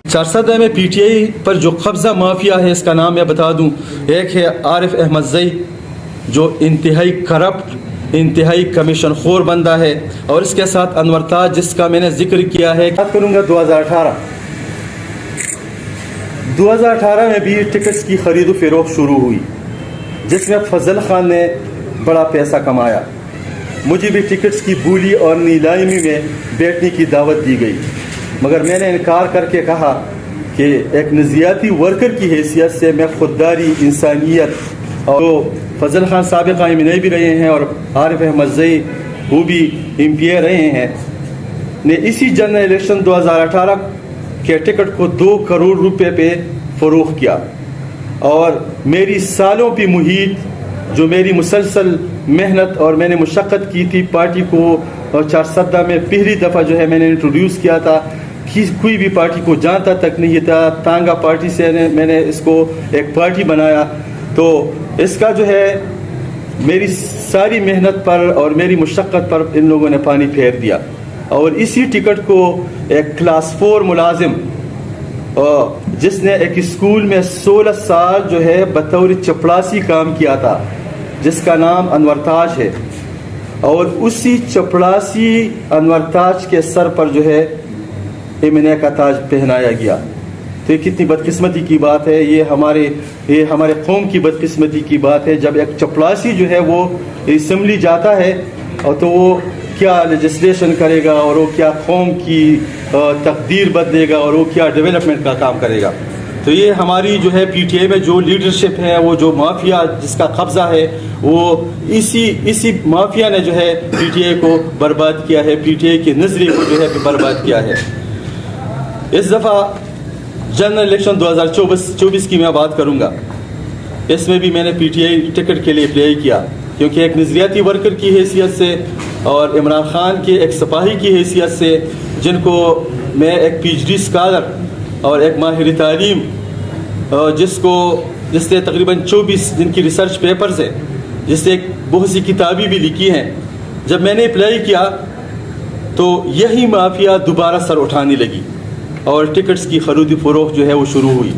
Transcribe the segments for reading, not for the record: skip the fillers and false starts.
چارسدہ میں P T I پر جو قبضہ مافیا ہے اس کا نام میں بتا دوں. ایک ہے عارف احمد زئی جو انتہائی کرپٹ انتہائی کمیشن خور بندہ ہے, اور اس کے ساتھ انور تاج جس کا میں نے ذکر کیا ہے. بات کروں گا 2018 میں بھی ٹکٹس کی خرید و فروخت شروع ہوئی جس میں فضل خان نے بڑا پیسہ کمایا. مجھے بھی ٹکٹس کی بولی اور نیلامی میں بیٹھنے کی دعوت دی گئی, مگر میں نے انکار کر کے کہا کہ ایک نظریاتی ورکر کی حیثیت سے میں خودداری انسانیت اور فضل خان سابق ایم این اے بھی رہے ہیں اور عارف احمد زئی وہ بھی ایم پی اے رہے ہیں نے اسی جنرل الیکشن 2018 کے ٹکٹ کو 2 کروڑ روپے پہ فروخت کیا, اور میری سالوں کی محیط جو میری مسلسل محنت اور میں نے مشقت کی تھی پارٹی کو, اور چارسدہ میں پہلی دفعہ جو ہے میں نے انٹروڈیوس کیا تھا, کوئی بھی پارٹی کو جانتا تک نہیں تھا. تانگا پارٹی سے میں نے اس کو ایک پارٹی بنایا, تو اس کا جو ہے میری ساری محنت پر اور میری مشقت پر ان لوگوں نے پانی پھیر دیا. اور اسی ٹکٹ کو ایک کلاس 4 ملازم جس نے ایک اسکول میں 16 سال جو ہے بطور چپڑاسی کام کیا تھا جس کا نام انور تاج ہے, اور اسی چپڑاسی انور تاج کے سر پر جو ہے ایم این اے کا تاج پہنایا گیا. تو یہ کتنی بدقسمتی کی بات ہے, یہ ہمارے قوم کی بدقسمتی کی بات ہے. جب ایک چپڑاسی جو ہے وہ اسمبلی جاتا ہے اور تو وہ کیا لیجسلیشن کرے گا, اور وہ کیا قوم کی تقدیر بدلے گا, اور وہ کیا ڈیولپمنٹ کا کام کرے گا. تو یہ ہماری جو ہے پی ٹی آئی میں جو لیڈرشپ ہے, وہ جو مافیا جس کا قبضہ ہے, وہ اسی مافیا نے جو ہے پی ٹی آئی کو برباد کیا ہے, پی ٹی آئی کے نظریے کو جو ہے برباد کیا ہے. اس دفعہ جنرل الیکشن 2024 کی میں بات کروں گا. اس میں بھی میں نے پی ٹی آئی ٹکٹ کے لیے اپلائی کیا, کیونکہ ایک نظریاتی ورکر کی حیثیت سے اور عمران خان کے ایک سپاہی کی حیثیت سے, جن کو میں ایک پی ایچ ڈی اسکالر اور ایک ماہر تعلیم جس نے تقریباً 24 جن کی ریسرچ پیپرز ہیں, جس سے بہت سی کتابیں بھی لکھی ہیں, جب میں نے اپلائی کیا تو یہی مافیا دوبارہ سر اٹھانے لگی اور ٹکٹس کی خرید و فروخت جو ہے وہ شروع ہوئی.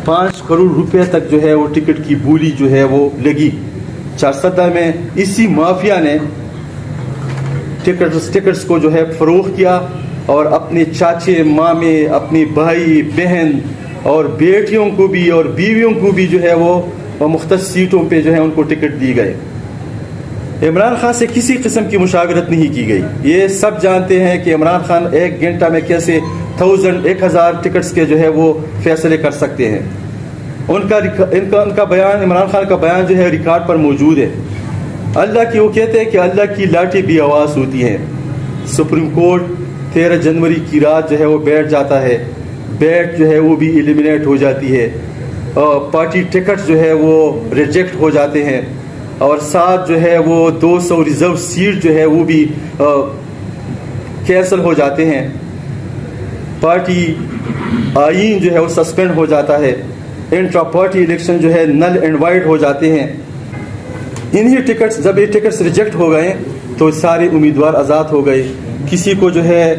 5 کروڑ روپے تک جو ہے وہ ٹکٹ کی بولی جو ہے وہ لگی. چارسدہ میں اسی مافیا نے ٹکٹس کو جو ہے فروخت کیا, اور اپنے چاچے مامے, اپنی بھائی بہن اور بیٹیوں کو بھی اور بیویوں کو بھی جو ہے وہ مختص سیٹوں پہ جو ہے ان کو ٹکٹ دی گئے. عمران خان سے کسی قسم کی مشاورت نہیں کی گئی. یہ سب جانتے ہیں کہ عمران خان 1 گھنٹہ میں کیسے 1000 ٹکٹس کے جو ہے وہ فیصلے کر سکتے ہیں. ان کا بیان, عمران خان کا بیان جو ہے ریکارڈ پر موجود ہے. وہ کہتے ہیں کہ اللہ کی لاٹھی بھی آواز ہوتی ہے. سپریم کورٹ 13 جنوری کی رات جو ہے وہ بیٹھ جاتا ہے, بیٹ جو ہے وہ بھی ایلیمنیٹ ہو جاتی ہے, پارٹی ٹکٹ جو ہے وہ ریجیکٹ ہو جاتے ہیں, اور ساتھ جو ہے وہ 200 ریزرو سیٹ جو ہے وہ بھی کینسل ہو جاتے ہیں. پارٹی آئین جو ہے وہ سسپینڈ ہو جاتا ہے. انٹرا پارٹی الیکشن جو ہے نل اینڈ وائڈ ہو جاتے ہیں. انہی ٹکٹس, جب یہ ٹکٹس ریجیکٹ ہو گئے تو سارے امیدوار آزاد ہو گئے. کسی کو جو ہے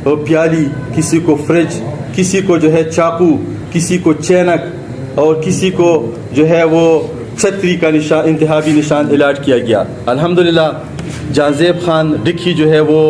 پیالی, کسی کو فریج, کسی کو جو ہے چاقو, کسی کو چینک, اور کسی کو جو ہے وہ چھتری کا نشان, انتخابی نشان الاٹ کیا گیا. الحمدللہ جہاں زیب خان ڈکھی جو ہے وہ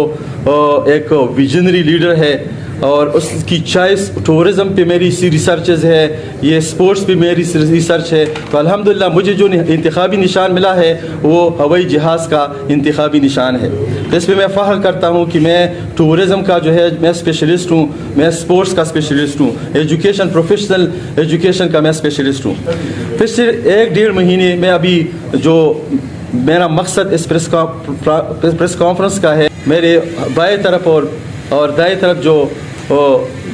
ایک ویژنری لیڈر ہے, اور اس کی چوائس ٹورزم پہ میری ریسرچز ہے, یہ سپورٹس پہ میری ریسرچ ہے. تو الحمدللہ مجھے جو انتخابی نشان ملا ہے وہ ہوائی جہاز کا انتخابی نشان ہے. اس پہ میں فخر کرتا ہوں کہ میں ٹورزم کا جو ہے میں اسپیشلسٹ ہوں, میں سپورٹس کا اسپیشلسٹ ہوں, ایجوکیشن پروفیشنل ایجوکیشن کا میں اسپیشلسٹ ہوں. پچھلے 1-1.5 مہینے میں ابھی جو میرا مقصد اس پریس کانفرنس کا ہے, میرے بائیں طرف اور دائیں طرف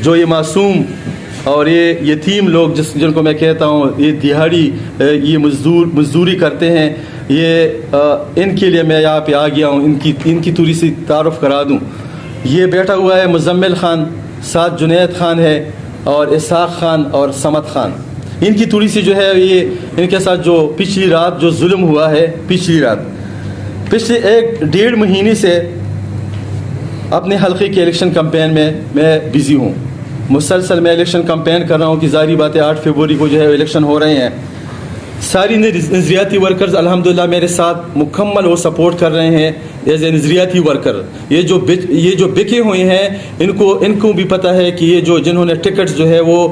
جو یہ معصوم اور یہ یتیم لوگ جن کو میں کہتا ہوں یہ دیہاڑی, یہ مزدوری کرتے ہیں, یہ ان کے لیے میں یہاں پہ آ گیا ہوں. ان کی تھوڑی سی تعارف کرا دوں. یہ بیٹھا ہوا ہے مزمل خان, ساتھ جنید خان ہے, اور اسحاق خان اور سمت خان. ان کی تھوڑی سی جو ہے یہ ان کے ساتھ جو پچھلی رات جو ظلم ہوا ہے, پچھلے 1-1.5 مہینے سے اپنے حلقے کے الیکشن کمپین میں بزی ہوں. مسلسل میں الیکشن کمپین کر رہا ہوں کہ ظاہری بات ہے 8 فروری کو جو ہے الیکشن ہو رہے ہیں. ساری نظریاتی ورکرز الحمدللہ میرے ساتھ مکمل وہ سپورٹ کر رہے ہیں ایز اے نظریاتی ورکر. یہ جو بکے ہوئے ہیں ان کو بھی پتہ ہے کہ یہ جنہوں نے ٹکٹ جو ہے وہ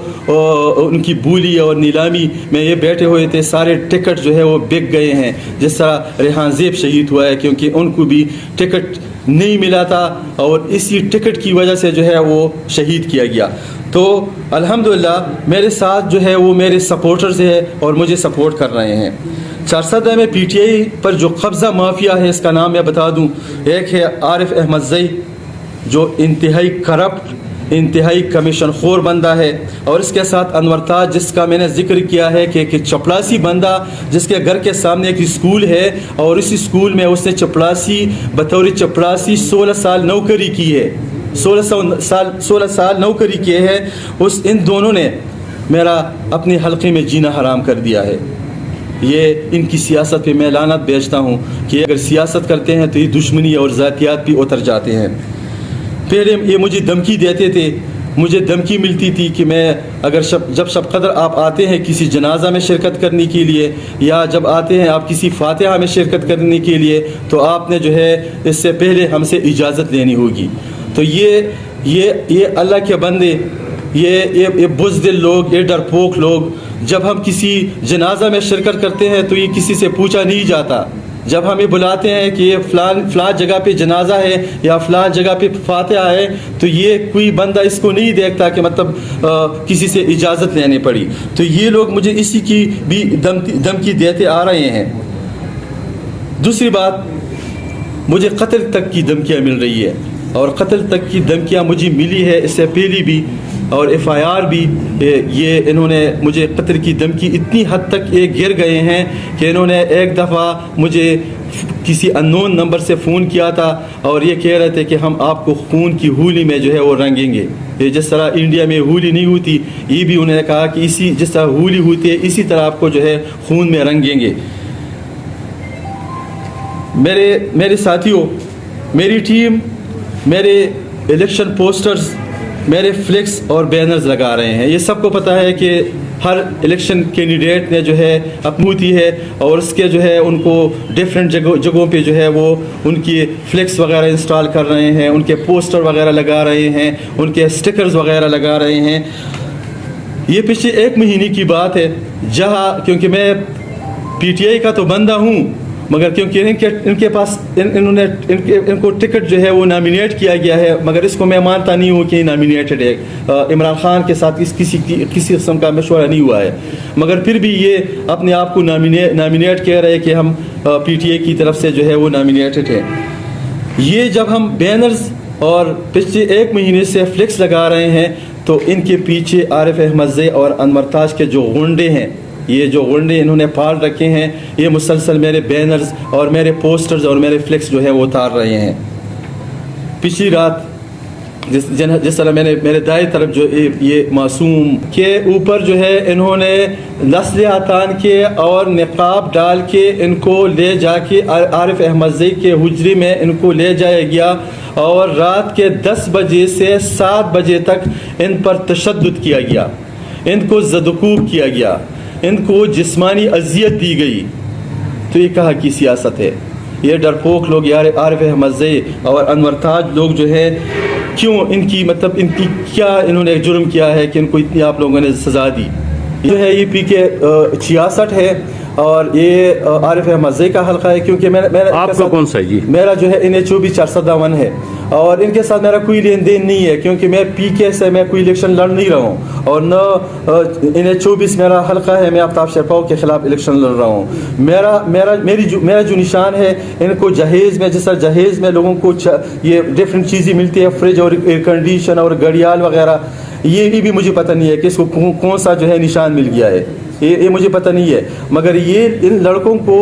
ان کی بولی اور نیلامی میں یہ بیٹھے ہوئے تھے, سارے ٹکٹ جو ہے وہ بک گئے ہیں. جس طرح ریحان زیب شہید ہوا ہے کیونکہ ان کو بھی ٹکٹ نہیں ملا تھا اور اسی ٹکٹ کی وجہ سے جو ہے وہ شہید کیا گیا. تو الحمدللہ میرے ساتھ جو ہے وہ میرے سپورٹرز ہیں اور مجھے سپورٹ کر رہے ہیں. چارسدہ میں پی ٹی آئی پر جو قبضہ مافیا ہے اس کا نام میں بتا دوں. ایک ہے عارف احمد زئی جو انتہائی کرپٹ, انتہائی کمیشن خور بندہ ہے, اور اس کے ساتھ انور تاج جس کا میں نے ذکر کیا ہے کہ ایک چپڑاسی بندہ جس کے گھر کے سامنے ایک اسکول ہے اور اس اسکول میں اس نے بطور چپڑاسی 16 سال نوکری کی ہے, 16 سال نوکری کیے ہیں. ان دونوں نے میرا اپنے حلقے میں جینا حرام کر دیا ہے. یہ ان کی سیاست پہ میں لعنت بھیجتا ہوں کہ اگر سیاست کرتے ہیں تو یہ دشمنی اور ذاتیات بھی اتر جاتے ہیں. پہلے یہ مجھے دھمکی دیتے تھے, مجھے دھمکی ملتی تھی کہ میں اگر جب شب قدر آپ آتے ہیں کسی جنازہ میں شرکت کرنے کے لیے یا جب آتے ہیں آپ کسی فاتحہ میں شرکت کرنے کے لیے تو آپ نے جو ہے اس سے پہلے ہم سے اجازت لینی ہوگی. تو یہ اللہ کے بندے, یہ بزدل لوگ, یہ ڈرپوک لوگ, جب ہم کسی جنازہ میں شرکت کرتے ہیں تو یہ کسی سے پوچھا نہیں جاتا. جب ہمیں بلاتے ہیں کہ یہ فلان جگہ پہ جنازہ ہے یا فلان جگہ پہ فاتحہ ہے تو یہ کوئی بندہ اس کو نہیں دیکھتا کہ مطلب کسی سے اجازت لینے پڑی. تو یہ لوگ مجھے اسی کی بھی دھمکی دیتے آ رہے ہیں. دوسری بات, مجھے قتل تک کی دھمکیاں مل رہی ہے اور قتل تک کی دھمکیاں مجھے ملی ہے اس سے پہلے بھی اور ایف آئی آر بھی. یہ انہوں نے مجھے قتل کی دھمکی اتنی حد تک گر گئے ہیں کہ انہوں نے ایک دفعہ مجھے کسی اننون نمبر سے فون کیا تھا اور یہ کہہ رہے تھے کہ ہم آپ کو خون کی ہولی میں جو ہے وہ رنگیں گے. یہ جس طرح انڈیا میں ہولی نہیں ہوتی, یہ بھی انہوں نے کہا کہ جس طرح ہولی ہوتی ہے اسی طرح آپ کو جو ہے خون میں رنگیں گے. میرے ساتھیوں, میری ٹیم میرے الیکشن پوسٹرز, میرے فلیکس اور بینرز لگا رہے ہیں. یہ سب کو پتہ ہے کہ ہر الیکشن کینڈیڈیٹ نے جو ہے اپنی ہوتی ہے اور اس کے جو ہے ان کو ڈیفرنٹ جگہوں پہ جو ہے وہ ان کی فلیکس وغیرہ انسٹال کر رہے ہیں, ان کے پوسٹر وغیرہ لگا رہے ہیں, ان کے سٹیکرز وغیرہ لگا رہے ہیں. یہ پچھلے 1 مہینے کی بات ہے کیونکہ میں پی ٹی آئی کا تو بندہ ہوں مگر کیونکہ ان کے پاس ان کو ٹکٹ جو ہے وہ نامینیٹ کیا گیا ہے مگر اس کو میں مانتا نہیں ہوں کہ یہ نامینیٹڈ ہے. عمران خان کے ساتھ کسی قسم کا مشورہ نہیں ہوا ہے مگر پھر بھی یہ اپنے آپ کو نامینیٹ کہہ رہے کہ ہم پی ٹی آئی کی طرف سے جو ہے وہ نامینیٹڈ ہے. یہ جب ہم بینرز اور پچھلے 1 مہینے سے فلیکس لگا رہے ہیں تو ان کے پیچھے عارف احمد زئی اور انور تاج کے جو غنڈے ہیں, یہ جو غنڈے انہوں نے پال رکھے ہیں, یہ مسلسل میرے بینرز اور میرے پوسٹرز اور میرے فلیکس جو ہے وہ اتار رہے ہیں. پچھلی رات جس طرح میں نے میرے دائیں طرف جو یہ معصوم کے اوپر جو ہے انہوں نے لسلحہ تان کے اور نقاب ڈال کے ان کو لے جا کے عارف احمد زئی کے حجرے میں ان کو لے جایا گیا اور رات کے 10 بجے سے 7 بجے تک ان پر تشدد کیا گیا, ان کو زدوکوب کیا گیا, ان کو جسمانی اذیت دی گئی. تو یہ کہاں کی سیاست ہے؟ یہ ڈرپوک لوگ یار عارف احمد زئی اور انور تاج لوگ جو ہے کیوں ان کی کیا انہوں نے جرم کیا ہے کہ ان کو اتنی آپ لوگوں نے سزا دی؟ جو ہے یہ پی کے 66 ہے اور یہ عارف احمد زئی کا حلقہ ہے کیونکہ آپ کا کون سا ہے جی؟ میرا جو ہے NH24 451 ہے اور ان کے ساتھ میرا کوئی لین دین نہیں ہے کیونکہ میں پی کے سے میں کوئی الیکشن لڑ نہیں رہا ہوں اور نہ NH24 میرا حلقہ ہے, میں آفتاب شرپاؤ کے خلاف الیکشن لڑ رہا ہوں. میرا جو نشان ہے ان کو جہیز میں, جس طرح جہیز میں لوگوں کو یہ ڈفرینٹ چیزیں ملتی ہے, فریج اور ایئر کنڈیشن اور گھڑیال وغیرہ, یہ بھی مجھے پتہ نہیں ہے کہ اس کو کون سا جو ہے نشان مل گیا ہے. یہ مجھے پتہ نہیں ہے، مگر یہ ان لڑکوں کو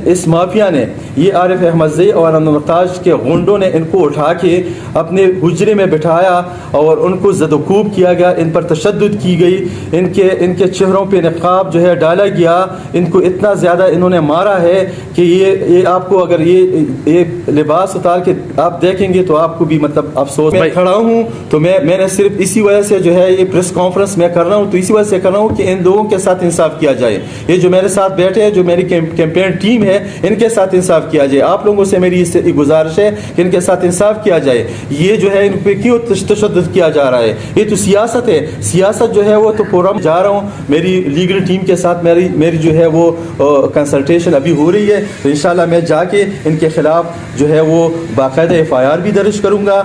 اس مافیا نے، یہ عارف احمد زئی اور انتاج کے غنڈوں نے ان کو اٹھا کے اپنے حجرے میں بٹھایا اور ان کو زد و کوب کیا گیا، ان پر تشدد کی گئی، ان کے چہروں پہ نقاب جو ہے ڈالا گیا، ان کو اتنا زیادہ انہوں نے مارا ہے کہ یہ آپ کو اگر یہ لباس اتار کے آپ دیکھیں گے تو آپ کو بھی مطلب افسوس۔ میں کھڑا ہوں تو میں نے صرف اسی وجہ سے جو ہے یہ پریس کانفرنس میں کر رہا ہوں، تو اسی وجہ سے کر رہا ہوں کہ ان لوگوں کے ساتھ انصاف کیا جائے، یہ جو میرے ساتھ بیٹھے ہیں، جو میری کیمپین ٹیم ہے، ان کے ساتھ انصاف کیا جائے۔ آپ لوگوں سے میری اس گزارش ہے کہ ان کے ساتھ انصاف کیا جائے۔ یہ جو ہے ان پہ کیوں تشدد کیا جا رہا ہے؟ یہ تو سیاست ہے، سیاست جو ہے وہ تو پورا جا رہا ہوں، میری لیگل ٹیم کے ساتھ میری جو ہے وہ کنسلٹیشن ابھی ہو رہی ہے، تو انشاءاللہ میں جا کے ان کے خلاف جو ہے وہ باقاعدہ FIR بھی درج کروں گا۔